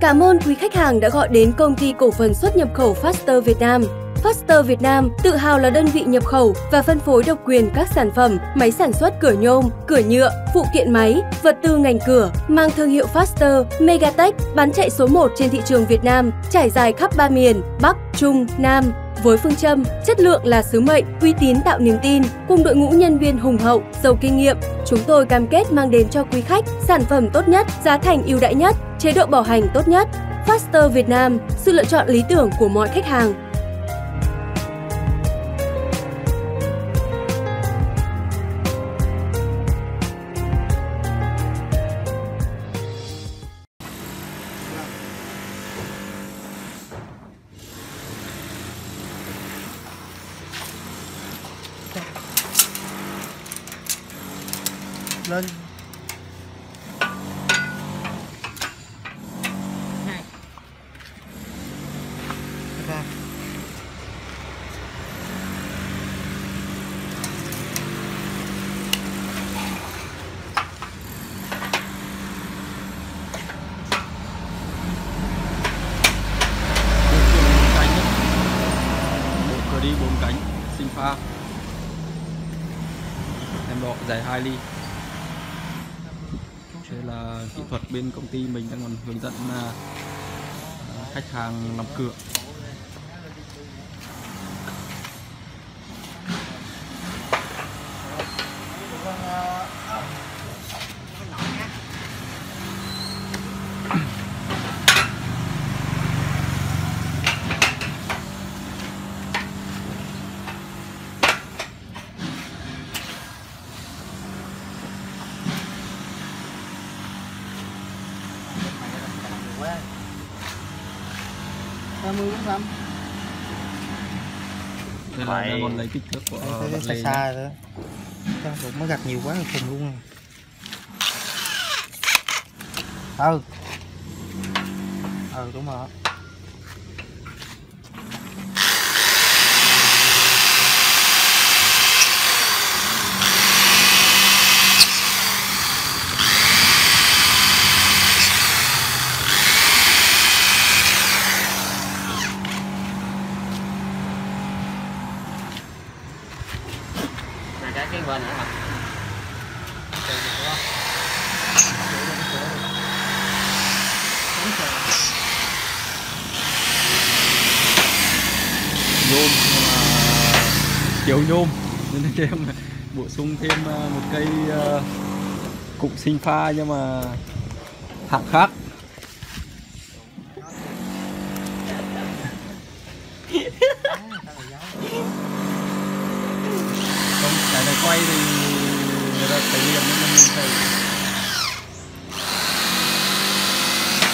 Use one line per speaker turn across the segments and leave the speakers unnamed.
Cảm ơn quý khách hàng đã gọi đến công ty cổ phần xuất nhập khẩu Faster Việt Nam. Faster Việt Nam tự hào là đơn vị nhập khẩu và phân phối độc quyền các sản phẩm, máy sản xuất cửa nhôm, cửa nhựa, phụ kiện máy, vật tư ngành cửa, mang thương hiệu Faster, Megatech, bán chạy số 1 trên thị trường Việt Nam, trải dài khắp 3 miền, Bắc, Trung, Nam. Với phương châm, chất lượng là sứ mệnh, uy tín tạo niềm tin, cùng đội ngũ nhân viên hùng hậu, giàu kinh nghiệm, chúng tôi cam kết mang đến cho quý khách sản phẩm tốt nhất, giá thành ưu đãi nhất, chế độ bảo hành tốt nhất. Faster Việt Nam, sự lựa chọn lý tưởng của mọi khách hàng.
Lên
đi 4 cánh sinh pha em độ dài 2 ly. Đây là kỹ thuật bên công ty mình đang còn hướng dẫn khách hàng làm cửa. Đây là đang còn lấy kích thước của bật lề
xa rồi đó. Mới gạch nhiều quá khùng luôn. Đúng rồi.
cái bên nữa hả? Nhôm kiểu nhôm nên em bổ sung thêm một cây cụm sinh pha nhưng mà hạng khác. Không, cái này quay thì người ta phải liền nên mình phải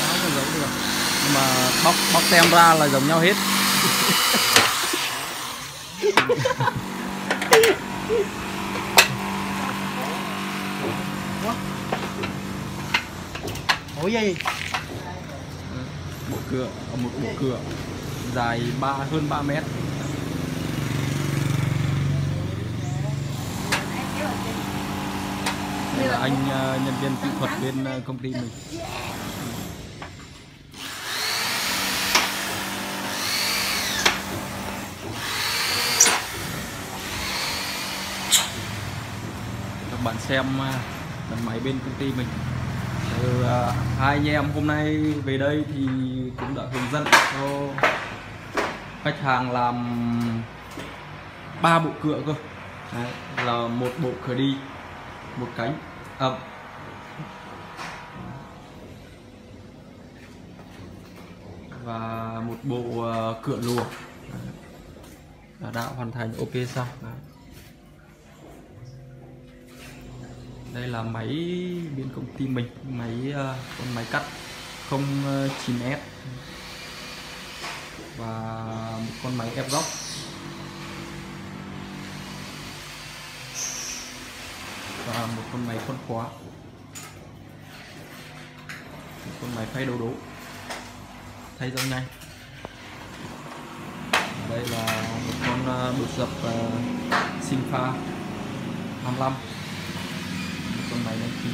nó không giống được, nhưng mà bóc tem ra là giống nhau hết.
Ủa gì?
Một bộ cửa dài hơn 3 mét. Đây là anh nhân viên kỹ thuật bên công ty mình. Các bạn xem máy bên công ty mình. Hai anh em hôm nay về đây thì cũng đã hướng dẫn cho khách hàng làm 3 bộ cửa cơ. Đấy, là một bộ cửa đi, một cánh và một bộ cửa lùa đã hoàn thành ok xong. Đấy. Đây là máy bên công ty mình, con máy cắt 09S và một con máy ép góc và một con máy phân khóa, một con máy phay đấu đố thay dầu nhanh. Đây là một con bột dập sinh pha 25, một con máy nén khí.